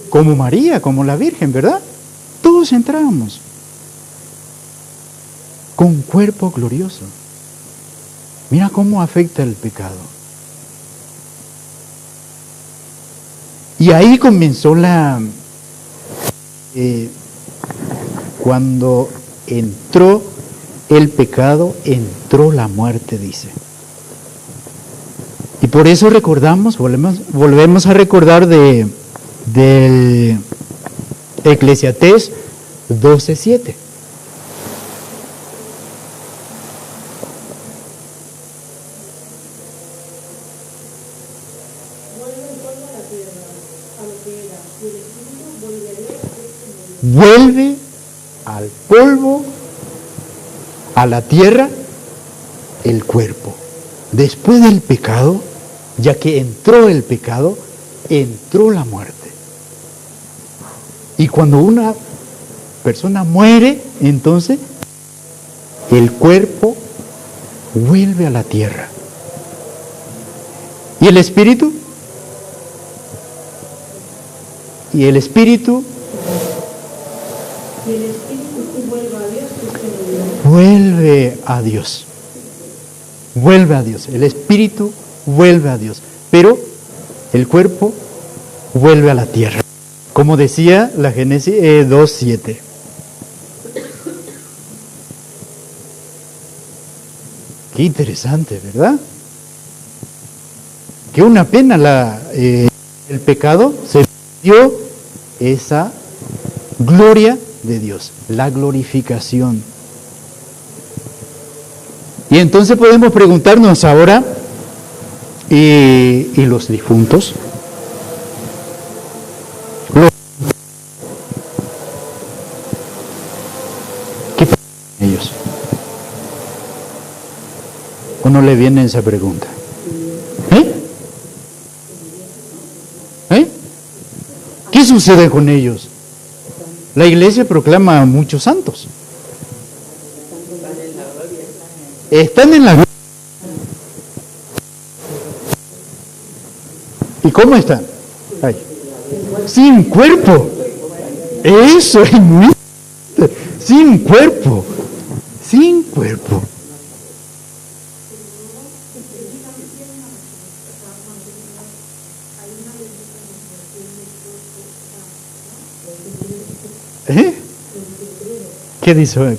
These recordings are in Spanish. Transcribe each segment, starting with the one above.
como María, como la Virgen, ¿verdad? Todos entramos con cuerpo glorioso. Mira cómo afecta el pecado. Y ahí comenzó cuando entró el pecado, entró la muerte, dice. Y por eso volvemos a recordar del Eclesiastés 12:7. Vuelve al polvo, a la tierra, el cuerpo. Después del pecado, ya que entró el pecado, entró la muerte. Y cuando una persona muere, entonces el cuerpo vuelve a la tierra. ¿Y el espíritu? Y el espíritu vuelve a Dios. Vuelve a Dios. El espíritu vuelve a Dios. Pero el cuerpo vuelve a la tierra. Como decía la Génesis 2:7. Qué interesante, ¿verdad? Qué una pena el pecado se dio esa gloria de Dios, la glorificación. Y entonces podemos preguntarnos ahora, ¿y los difuntos? ¿Qué pasa con ellos? ¿O no le viene esa pregunta? ¿Qué sucede con ellos? La iglesia proclama a muchos santos. Están en la gloria. ¿Y cómo están? Ay. Sin cuerpo. Eso es muy... Sin cuerpo. Sin cuerpo.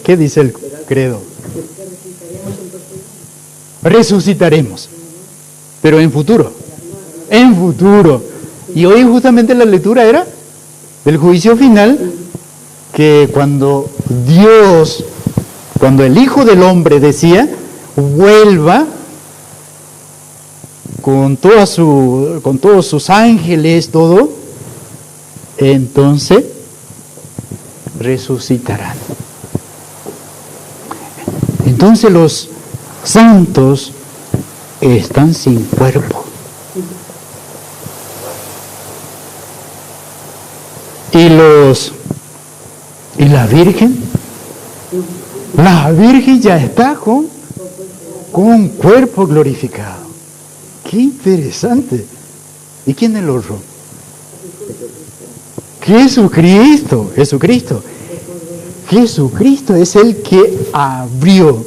¿Qué dice el credo? Resucitaremos, pero en futuro. En futuro. Y hoy justamente la lectura era del juicio final, que cuando el Hijo del Hombre decía, vuelva con todos sus ángeles, todo, entonces resucitarán. Entonces los santos están sin cuerpo. ¿Y la Virgen? La Virgen ya está con un cuerpo glorificado. ¡Qué interesante! ¿Y quién es el otro? Jesucristo. Jesucristo es el que abrió.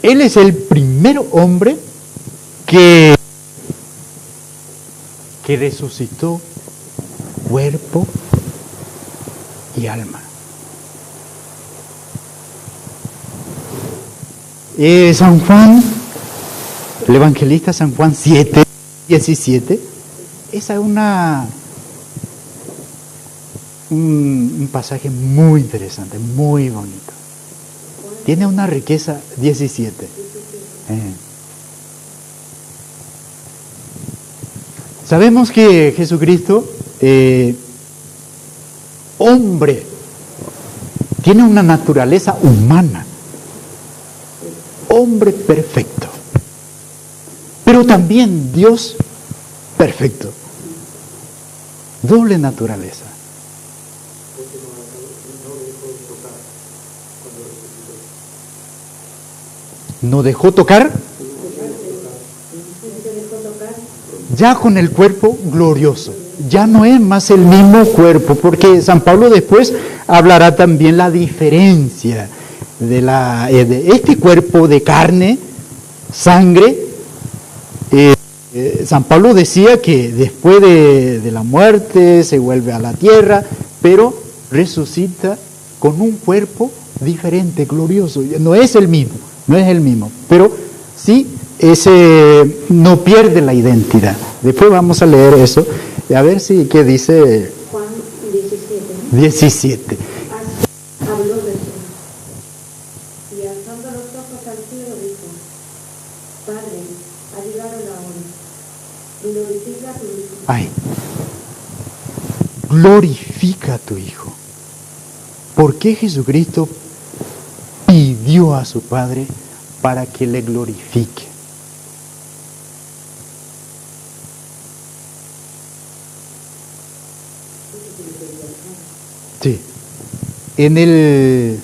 Él es el primer hombre que resucitó cuerpo y alma. San Juan, el evangelista San Juan 7:17, esa es un pasaje muy interesante, muy bonito. Tiene una riqueza 17. Sabemos que Jesucristo, hombre, tiene una naturaleza humana, hombre perfecto, pero también Dios perfecto, doble naturaleza. ¿No dejó tocar? Ya con el cuerpo glorioso. ya no es más el mismo cuerpo, porque San Pablo después hablará también la diferencia de este cuerpo de carne, sangre. San Pablo decía que después de la muerte se vuelve a la tierra, pero resucita con un cuerpo diferente, glorioso. No es el mismo, pero sí no pierde la identidad. Después vamos a leer eso, a ver si qué dice Juan 17. 17. Habló de eso. Y alzando los ojos al cielo dijo: Padre, ha llegado la hora. Glorifica a tu Hijo. Ay, glorifica a tu Hijo. ¿Por qué Jesucristo pidió a su Padre para que le glorifique? Sí. En el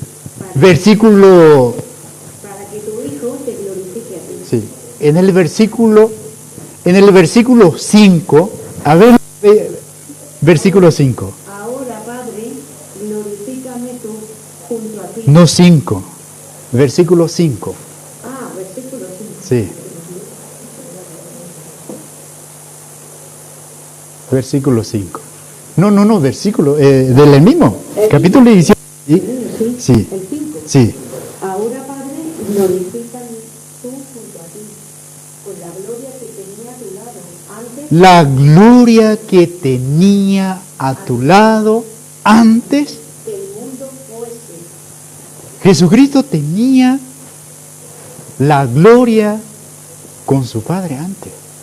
versículo... Para que tu Hijo te glorifique a ti. Sí. En el versículo 5, a ver, versículo 5. Ahora, Padre, glorifícame tú junto a ti. No 5, versículo 5. Versículo 5. Sí. Versículo 5. No, versículo del mismo, capítulo 17. ¿Sí? Sí. El 5. Sí. Ahora, Padre, glorifícame tú junto a ti, con la gloria que tenía a tu lado antes. La gloria que tenía a tu lado antes. Que el mundo fuese. Jesucristo tenía la gloria con su Padre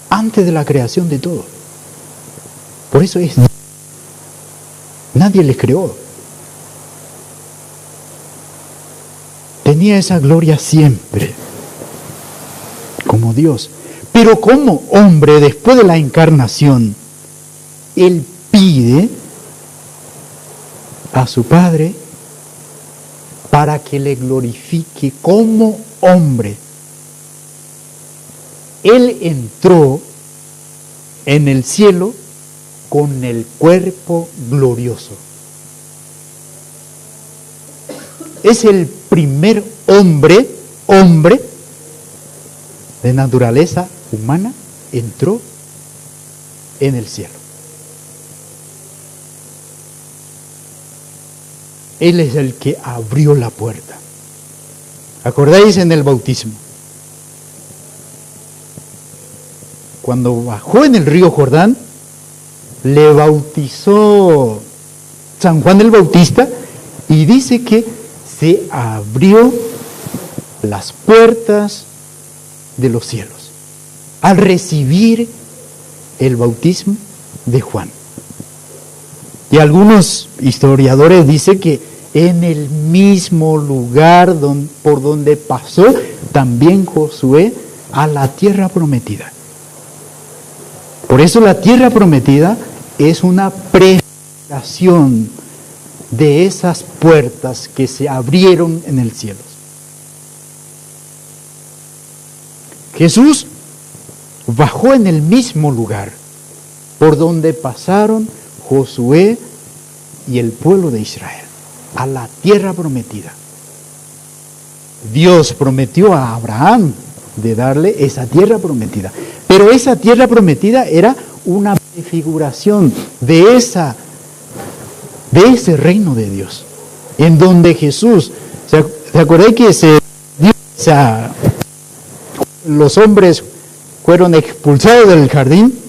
antes de la creación de todo. Por eso nadie le creó. Tenía esa gloria siempre, como Dios. Pero como hombre, después de la encarnación, Él pide a su Padre para que le glorifique como hombre. Él entró en el cielo con el cuerpo glorioso. Es el primer hombre de naturaleza humana, entró en el cielo. Él es el que abrió la puerta. ¿Acordáis en el bautismo? Cuando bajó en el río Jordán, le bautizó San Juan el Bautista y dice que se abrió las puertas de los cielos al recibir el bautismo de Juan. Y algunos historiadores dicen que en el mismo lugar por donde pasó también Josué a la tierra prometida. Por eso la tierra prometida es una prefiguración de esas puertas que se abrieron en el cielo. Jesús bajó en el mismo lugar por donde pasaron Josué y el pueblo de Israel, a la tierra prometida. Dios prometió a Abraham de darle esa tierra prometida, pero esa tierra prometida era una prefiguración de ese reino de Dios, en donde Jesús, ¿se acuerdan que los hombres fueron expulsados del jardín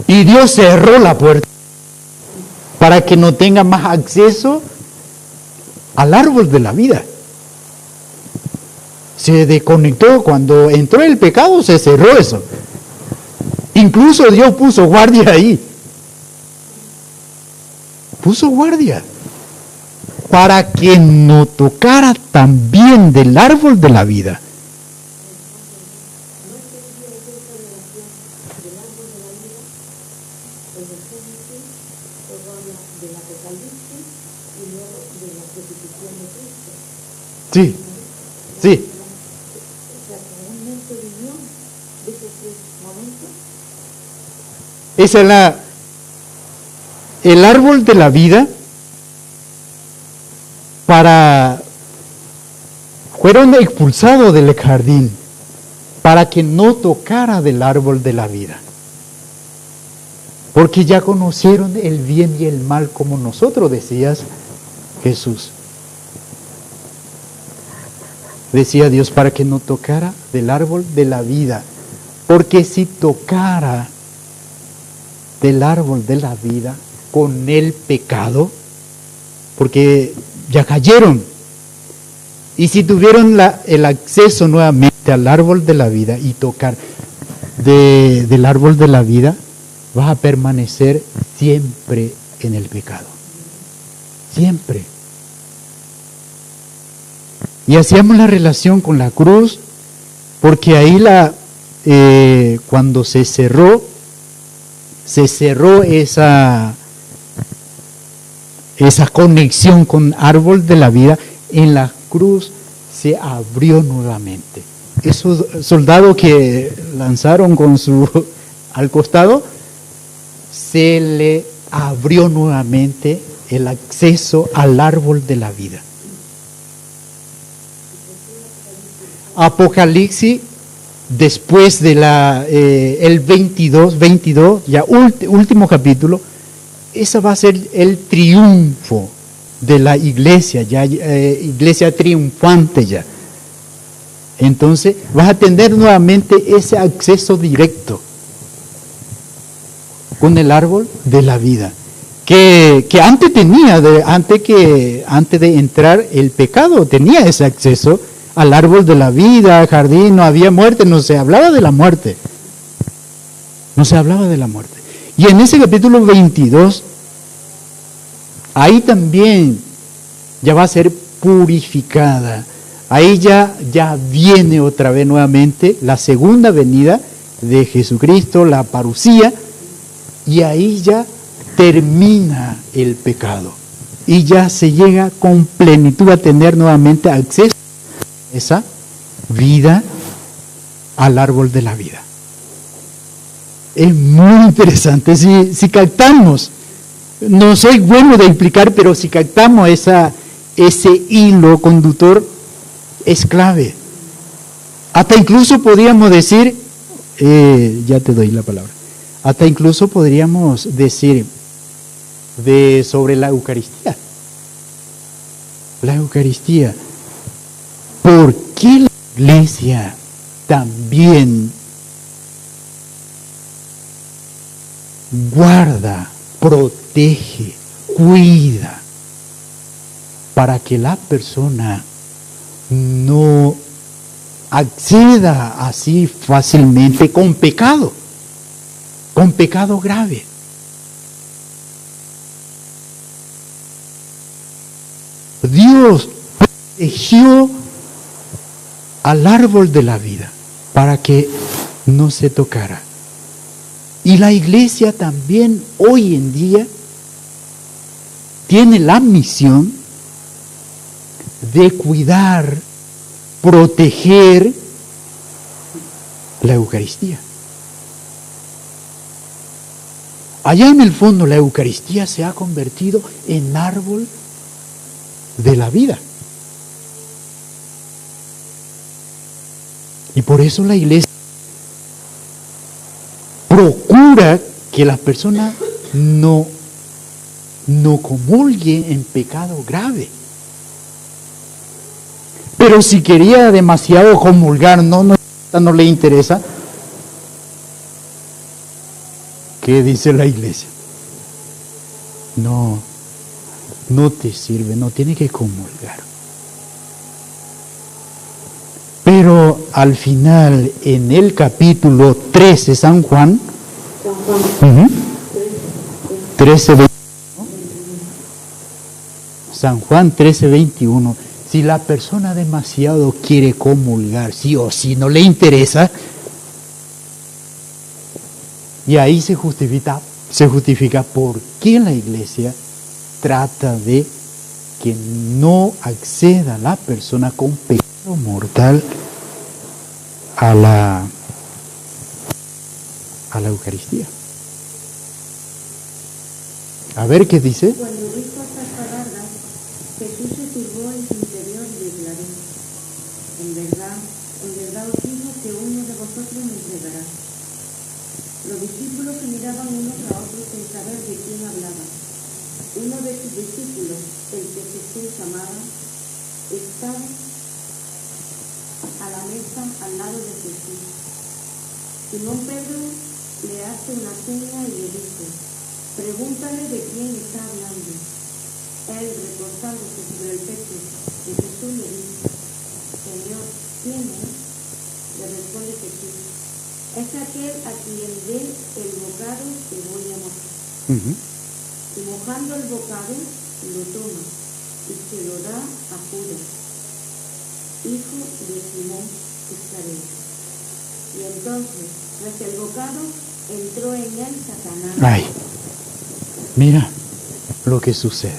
y Dios cerró la puerta para que no tengan más acceso al árbol de la vida? Se desconectó cuando entró el pecado, se cerró eso. Incluso Dios puso guardia ahí. Puso guardia para que no tocara también del árbol de la vida. Sí, sí. Esa es el árbol de la vida fueron expulsados del jardín para que no tocara del árbol de la vida. Porque ya conocieron el bien y el mal, como nosotros decías, Jesús. Decía Dios para que no tocara del árbol de la vida. Porque si tocara del árbol de la vida con el pecado, porque ya cayeron, y si tuvieron el acceso nuevamente al árbol de la vida y tocar del árbol de la vida, vas a permanecer siempre en el pecado. Siempre. Y hacíamos la relación con la cruz, porque ahí cuando se cerró esa conexión con árbol de la vida, en la cruz se abrió nuevamente. Esos soldados que lanzaron al costado, se le abrió nuevamente el acceso al árbol de la vida. Apocalipsis, después de el 22, ya último capítulo, ese va a ser el triunfo de la iglesia, ya iglesia triunfante ya. Entonces vas a tener nuevamente ese acceso directo con el árbol de la vida, que antes tenía, antes de entrar el pecado, tenía ese acceso al árbol de la vida, al jardín, no había muerte, no se hablaba de la muerte. No se hablaba de la muerte. Y en ese capítulo 22, ahí también ya va a ser purificada. Ahí ya viene otra vez nuevamente la segunda venida de Jesucristo, la parucía, y ahí ya termina el pecado. Y ya se llega con plenitud a tener nuevamente acceso a esa vida, al árbol de la vida. Es muy interesante. Si captamos, no soy bueno de explicar, pero si captamos ese hilo conductor, es clave. Hasta incluso podríamos decir, ya te doy la palabra, hasta incluso podríamos decir sobre la Eucaristía. La Eucaristía. ¿Por qué la Iglesia también guarda, protege, cuida para que la persona no acceda así fácilmente con pecado grave? Dios protegió al árbol de la vida para que no se tocara. Y la iglesia también hoy en día tiene la misión de cuidar, proteger la Eucaristía. Allá en el fondo la Eucaristía se ha convertido en árbol de la vida. Y por eso la iglesia procura que las personas no comulguen en pecado grave. Pero si quería demasiado comulgar, no le interesa, ¿qué dice la iglesia? No te sirve, no tiene que comulgar. Pero al final, en el capítulo 13, San Juan 13:21, San Juan 13:21, si la persona demasiado quiere comulgar, sí o sí, no le interesa, y ahí se justifica por qué la iglesia trata de que no acceda la persona con pecado mortal a la Eucaristía. A ver qué dice. Cuando dijo estas palabras, Jesús se turbó en su interior y declaró: en verdad os digo que uno de vosotros me entregará. Los discípulos se miraban unos a otros sin saber de quién hablaba. Uno de sus discípulos, el que Jesús amaba, estaba a la mesa al lado de Jesús. Simón Pedro le hace una seña y le dice: pregúntale de quién está hablando. Él, recostándose sobre el pecho de Jesús, le dice: Señor, ¿quién es? Le responde Jesús: es aquel a quien dé el bocado que voy a mojar. Y mojando el bocado, lo toma y se lo da a Judas, hijo de Simón Iscariote. Y entonces, tras el bocado, entró en él Satanás. Ay, mira lo que sucede.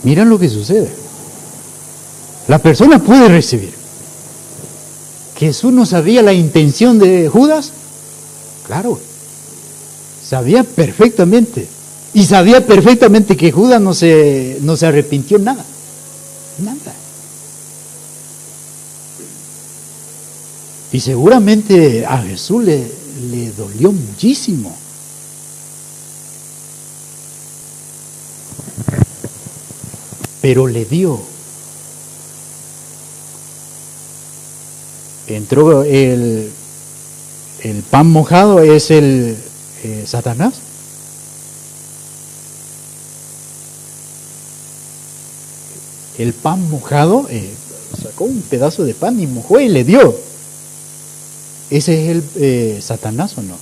Mira lo que sucede. La persona puede recibir. ¿Jesús no sabía la intención de Judas? Claro, sabía perfectamente. Y sabía perfectamente que Judas no se arrepintió nada. Nada. Y seguramente a Jesús le dolió muchísimo. Pero le dio. Entró el pan mojado, es el Satanás. El pan mojado, sacó un pedazo de pan y mojó y le dio. ¿Ese es el Satanás o no?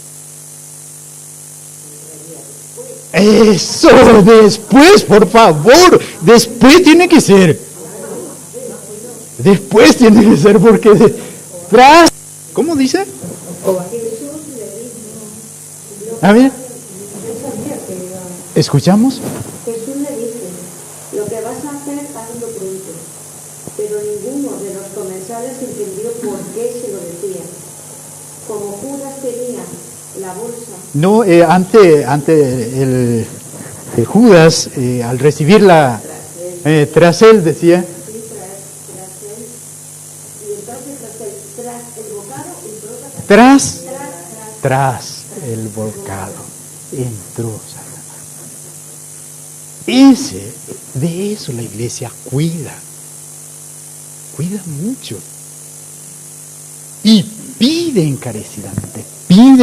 Eso, después, por favor, después tiene que ser. Después tiene que ser porque tras, ¿cómo dice? A ver, ¿escuchamos? Jesús le dice: lo que vas a hacer, hazlo pronto. Pero ninguno de los comensales entendió por qué se lo decía. Como Judas tenía la bolsa. No, ante el Judas, al recibirla tras él, decía. Tras el bocado entró Satanás. De eso la iglesia cuida mucho. Y pide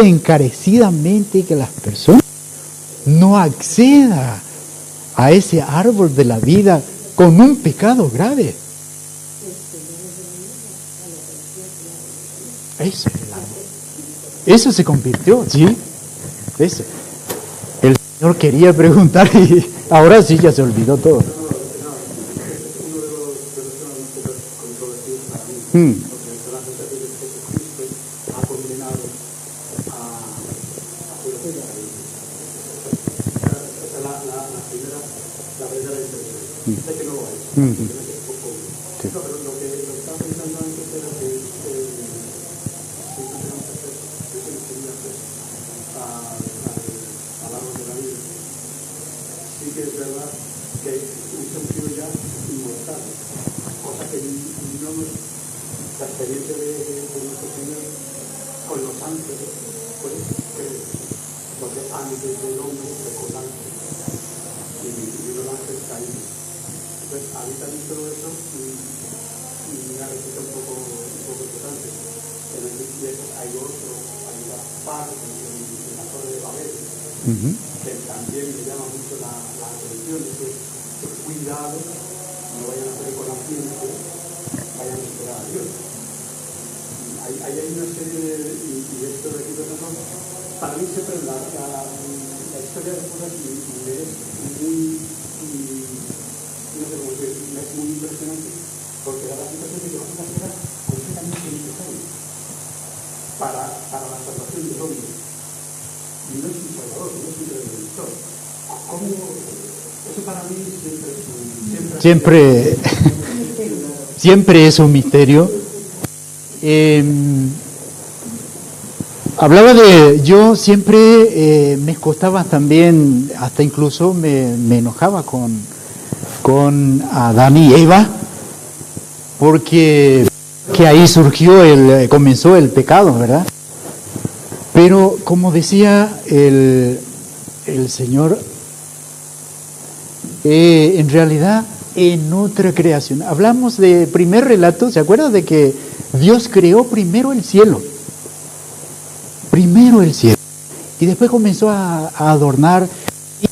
encarecidamente que las personas no accedan a ese árbol de la vida con un pecado grave. Eso se convirtió, ¿sí? El Señor quería preguntar y ahora sí ya se olvidó todo. Que también me llama mucho la atención, es que cuidado, no vayan a hacer con la ciencia, vayan a esperar a Dios. Hay una serie de, y esto de aquí, para mí siempre la historia de Judas me es muy, no sé cómo decir, me es muy impresionante, porque da la sensación de que Judas era completamente necesario para la salvación del hombre. Y no es un salvador, no es un redentor. ¿Cómo? Eso para mí siempre es un misterio. hablaba de, yo siempre me costaba también, hasta incluso me enojaba con Adán y Eva, porque que ahí comenzó el pecado, ¿verdad? Pero como decía el Señor, en realidad en otra creación. Hablamos de primer relato, ¿se acuerdan de que Dios creó primero el cielo? Primero el cielo. Y después comenzó a adornar y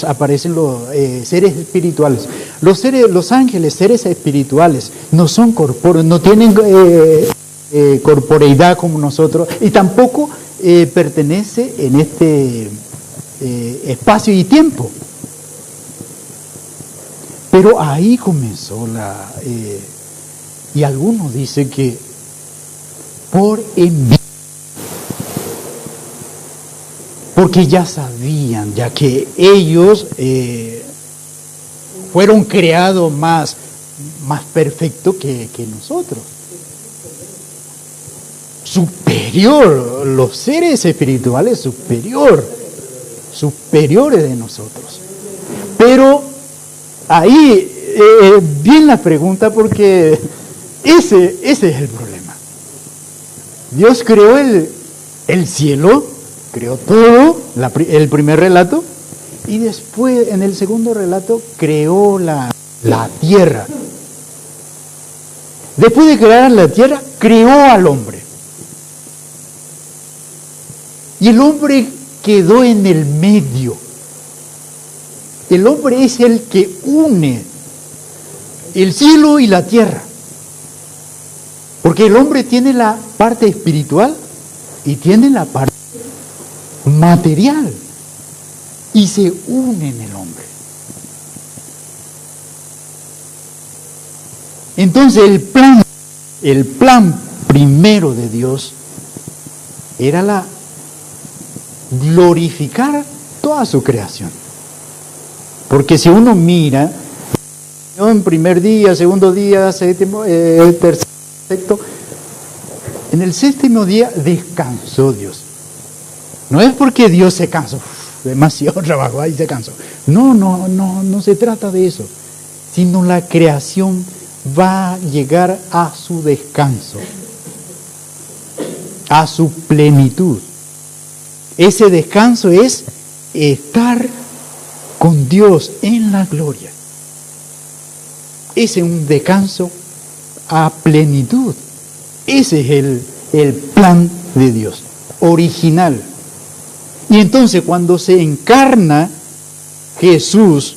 aparecen los seres espirituales. Los ángeles, seres espirituales, no son corpóreos, no tienen corporeidad como nosotros y tampoco pertenece en este espacio y tiempo. Pero ahí comenzó y algunos dicen que por envidia, porque ya sabían, ya que ellos fueron creados más perfectos que nosotros. Superior, los seres espirituales superiores de nosotros. Pero ahí bien la pregunta, porque ese es el problema. Dios creó el cielo, creó todo, el primer relato, y después en el segundo relato creó la tierra. Después de crear la tierra, creó al hombre. Y el hombre quedó en el medio. El hombre es el que une el cielo y la tierra. Porque el hombre tiene la parte espiritual y tiene la parte material. Y se une en el hombre. Entonces el plan primero de Dios era glorificar toda su creación. Porque si uno mira, en primer día, segundo día, séptimo, tercer, sexto, en el séptimo día descansó Dios. No es porque Dios se cansó, demasiado trabajo, ahí se cansó. No se trata de eso, sino la creación va a llegar a su descanso, a su plenitud. Ese descanso es estar con Dios en la gloria. Ese es un descanso a plenitud. Ese es el plan de Dios, original. Y entonces cuando se encarna Jesús,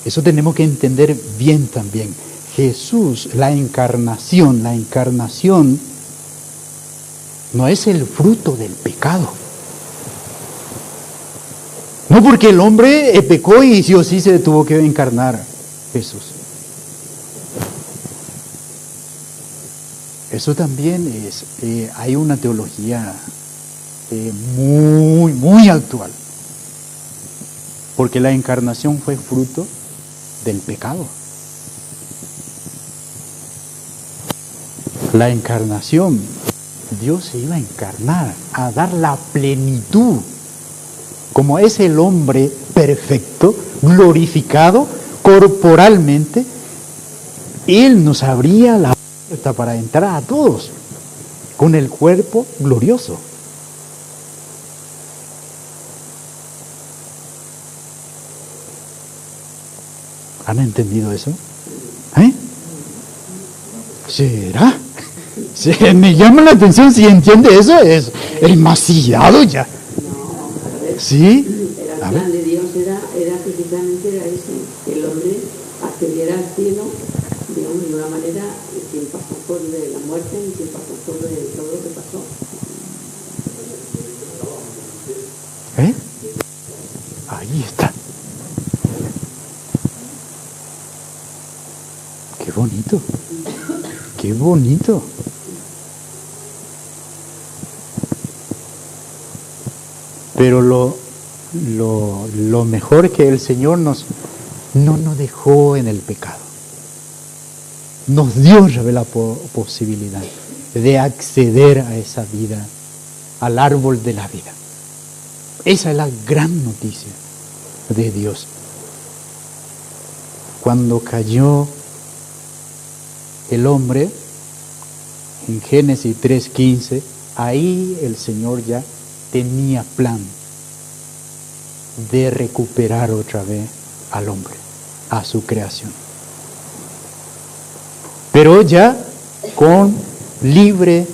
eso tenemos que entender bien también. Jesús, la encarnación no es el fruto del pecado. No porque el hombre pecó y sí o sí se tuvo que encarnar Jesús. Eso también hay una teología muy actual. Porque la encarnación fue fruto del pecado. La encarnación, Dios se iba a encarnar, a dar la plenitud. Como es el hombre perfecto, glorificado corporalmente, Él nos abría la puerta para entrar a todos con el cuerpo glorioso. ¿Han entendido eso? ¿Será? Me llama la atención si entiende eso, es demasiado ya. ¿Sí? El plan de Dios era precisamente ese, que el hombre accediera al cielo, digamos, de una manera sin pasar por la muerte ni sin pasar por todo lo que pasó. Ahí está. Qué bonito. Qué bonito. Pero lo mejor que el Señor no nos dejó en el pecado. Nos dio la posibilidad. de acceder a esa vida, al árbol de la vida. Esa es la gran noticia de Dios. Cuando cayó el hombre, en Génesis 3:15, ahí el Señor ya tenía plan de recuperar otra vez al hombre, a su creación. Pero ya con libre,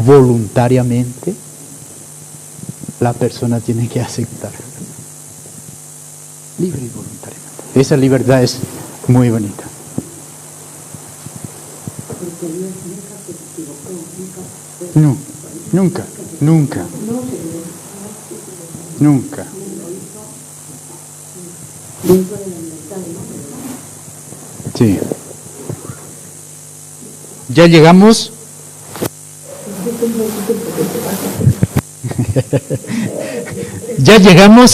voluntariamente, la persona tiene que aceptar. Libre y voluntariamente. Esa libertad es muy bonita. Porque Dios nunca se equivocó, No, nunca, nunca, nunca. dentro de la libertad, ¿no? Sí. Ya llegamos. Ya llegamos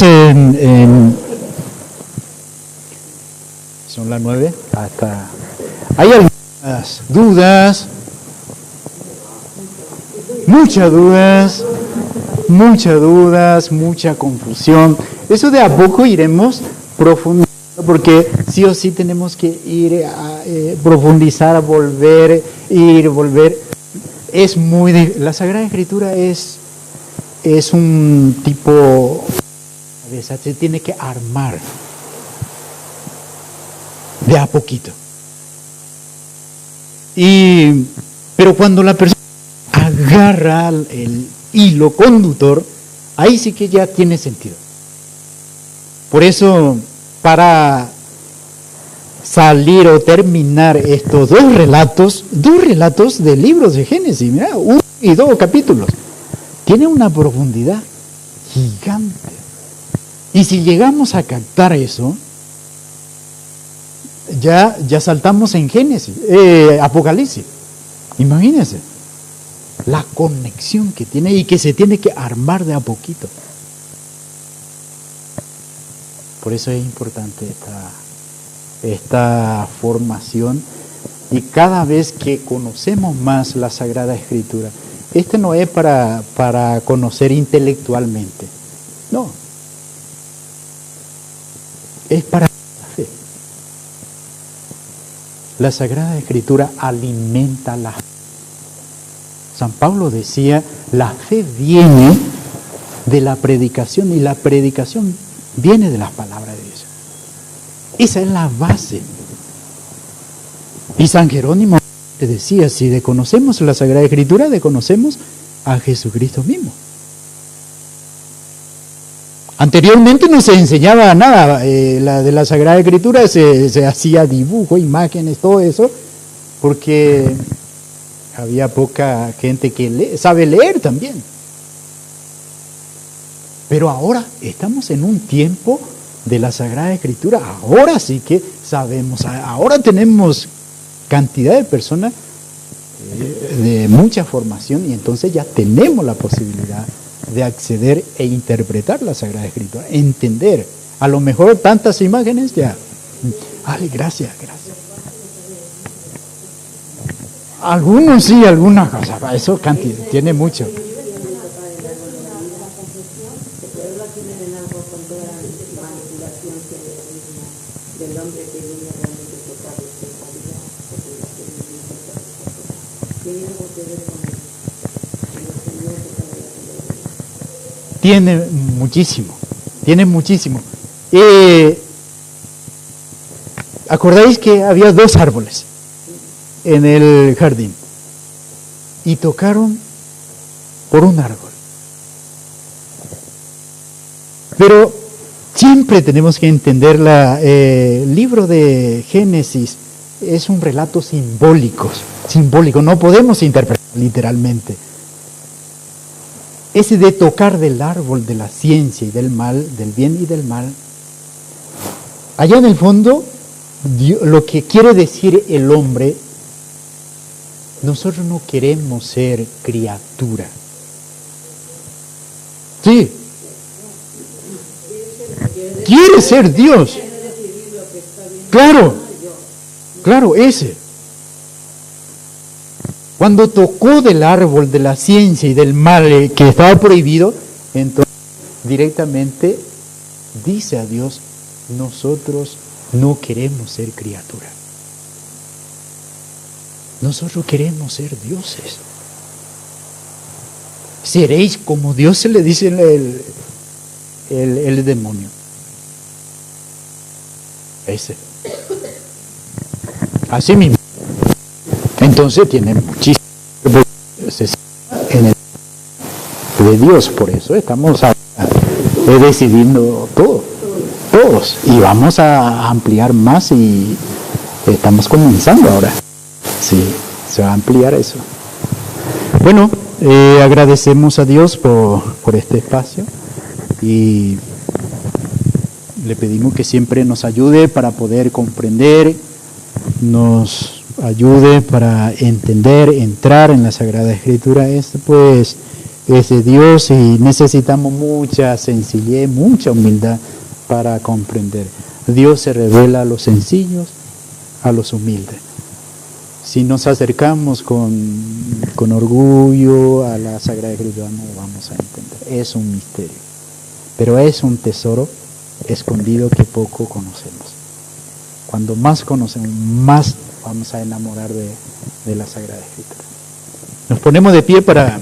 son las 9 hasta. Hay algunas dudas, mucha confusión. Eso de a poco iremos profundizando, porque sí o sí tenemos que ir a profundizar, volver. Es la Sagrada Escritura es un tipo, se tiene que armar de a poquito. Pero cuando la persona agarra el hilo conductor, ahí sí que ya tiene sentido. Por eso, para salir o terminar estos dos relatos del libro de Génesis, mira, 1 y 2 capítulos, tiene una profundidad gigante. Y si llegamos a captar eso, ya saltamos en Génesis, Apocalipsis. Imagínense la conexión que tiene y que se tiene que armar de a poquito. Por eso es importante esta formación, y cada vez que conocemos más la Sagrada Escritura, no es para conocer intelectualmente, no, es para la fe. La Sagrada Escritura alimenta la fe. San Pablo decía, la fe viene de la predicación, y la predicación viene de las palabras de Dios. Esa es la base. Y San Jerónimo te decía, si desconocemos la Sagrada Escritura, desconocemos a Jesucristo mismo. Anteriormente no se enseñaba nada de la Sagrada Escritura, se hacía dibujo, imágenes, todo eso, porque había poca gente que sabe leer también. Pero ahora estamos en un tiempo de la Sagrada Escritura. Ahora sí que sabemos, ahora tenemos cantidad de personas de mucha formación, y entonces ya tenemos la posibilidad de acceder e interpretar la Sagrada Escritura, entender. A lo mejor tantas imágenes ya. Vale, gracias. Algunos sí, algunas cosas. Eso tiene mucho. Tiene muchísimo. ¿Acordáis que había 2 árboles en el jardín? Y tocaron por un árbol. Pero siempre tenemos que entender el libro de Génesis es un relato simbólico, no podemos interpretar literalmente. Ese de tocar del árbol de la ciencia y del mal, del bien y del mal, allá en el fondo, lo que quiere decir el hombre, nosotros no queremos ser criatura. Sí. Quiere ser Dios. Claro, ese. Cuando tocó del árbol de la ciencia y del mal que estaba prohibido, entonces directamente dice a Dios, nosotros no queremos ser criaturas. Nosotros queremos ser dioses. Seréis como Dios, se le dice el demonio. Ese. Así mismo. Entonces tiene muchísimo en el de Dios. Por eso estamos decidiendo todos. Y vamos a ampliar más y estamos comenzando ahora. Sí, se va a ampliar eso. Bueno, agradecemos a Dios por este espacio y le pedimos que siempre nos ayude para poder comprender, nos ayude para entender, entrar en la Sagrada Escritura. Pues es de Dios y necesitamos mucha sencillez, mucha humildad para comprender. Dios se revela a los sencillos, a los humildes. Si nos acercamos con orgullo a la Sagrada Escritura, no vamos a entender. Es un misterio, pero es un tesoro escondido que poco conocemos. Cuando más conocemos, más vamos a enamorar de la Sagrada Escritura. Nos ponemos de pie para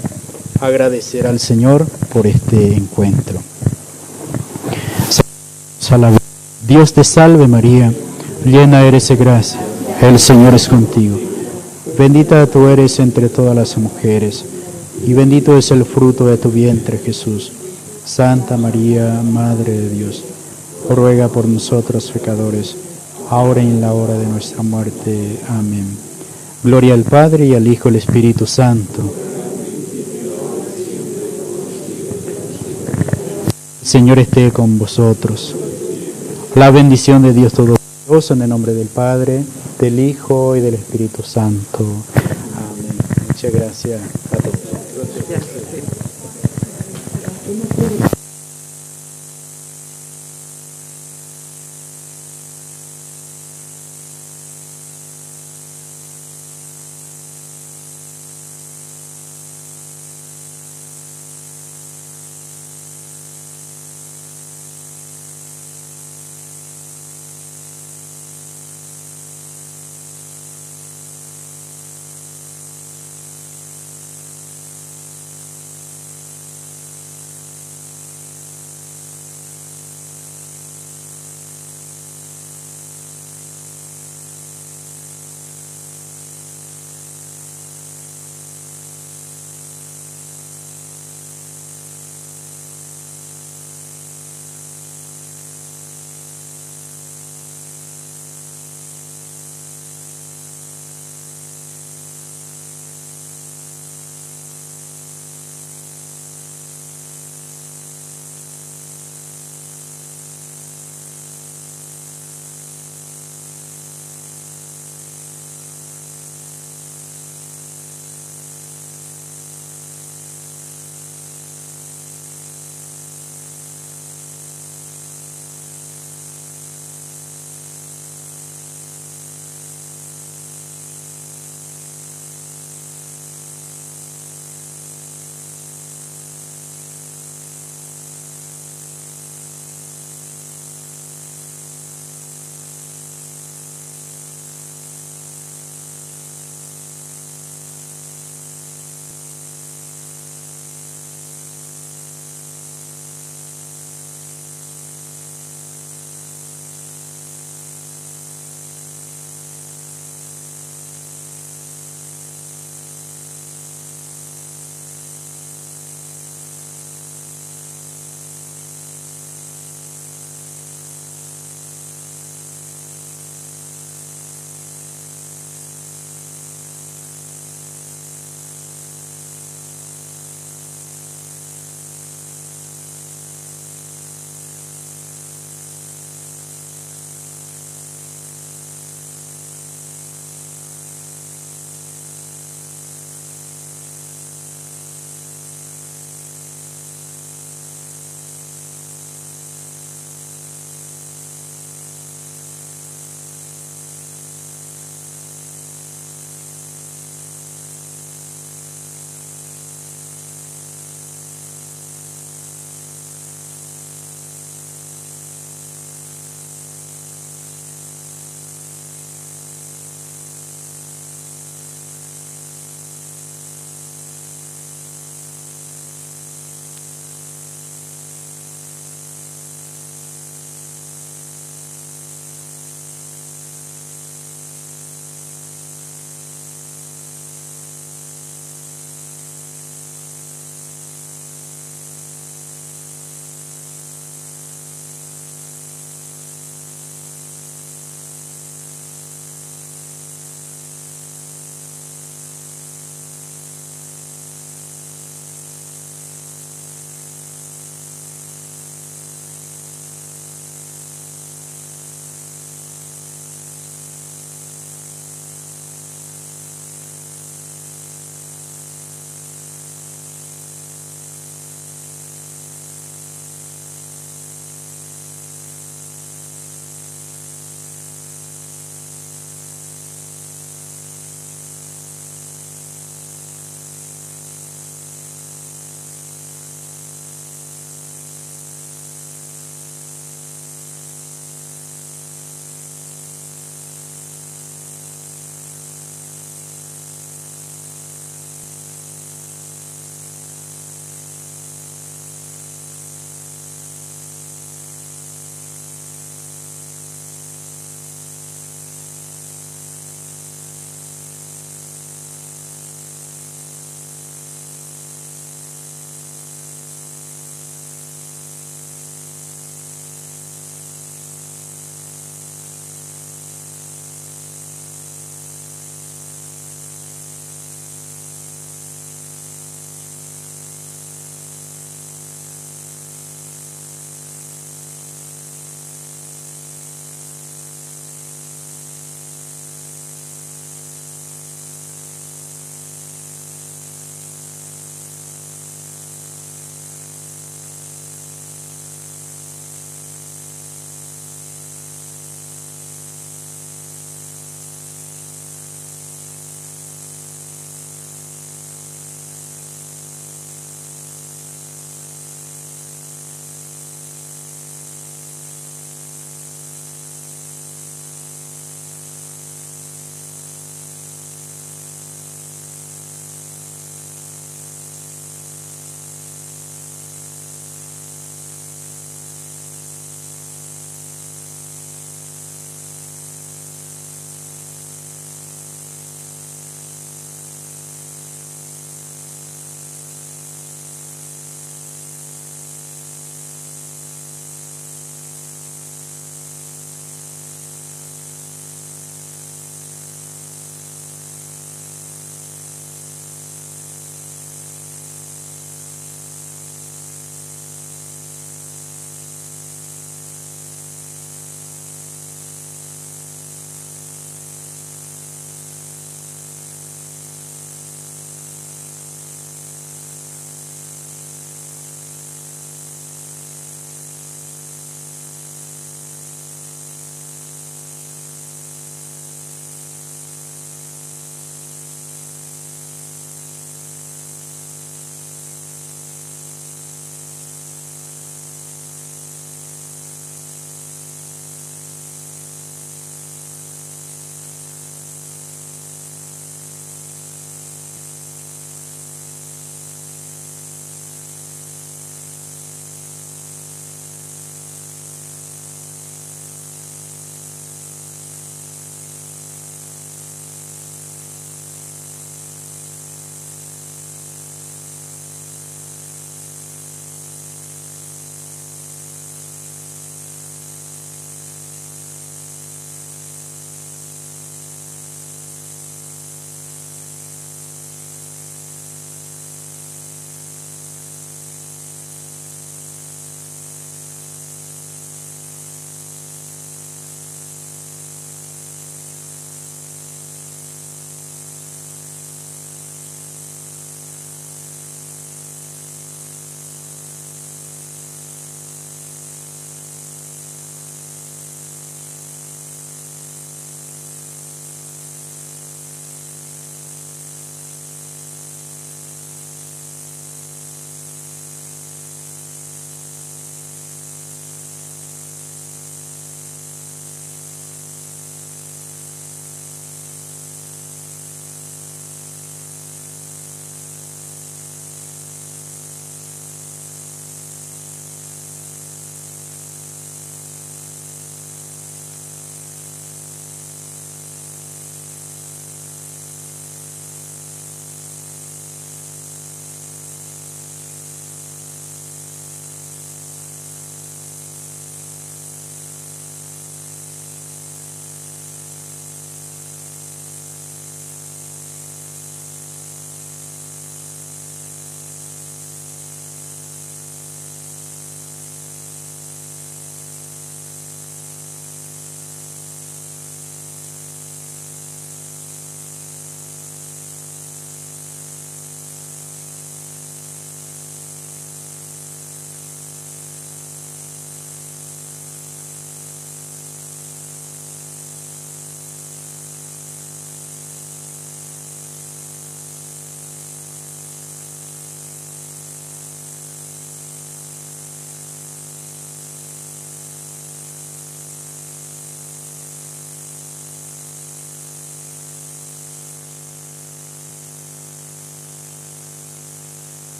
agradecer al Señor por este encuentro. Dios te salve María, llena eres de gracia, el Señor es contigo. Bendita tú eres entre todas las mujeres, y bendito es el fruto de tu vientre, Jesús. Santa María, Madre de Dios, ruega por nosotros pecadores, ahora y en la hora de nuestra muerte. Amén. Gloria al Padre, y al Hijo, y al Espíritu Santo. El Señor esté con vosotros. La bendición de Dios Todopoderoso, en el nombre del Padre, del Hijo y del Espíritu Santo. Amén. Muchas gracias a todos.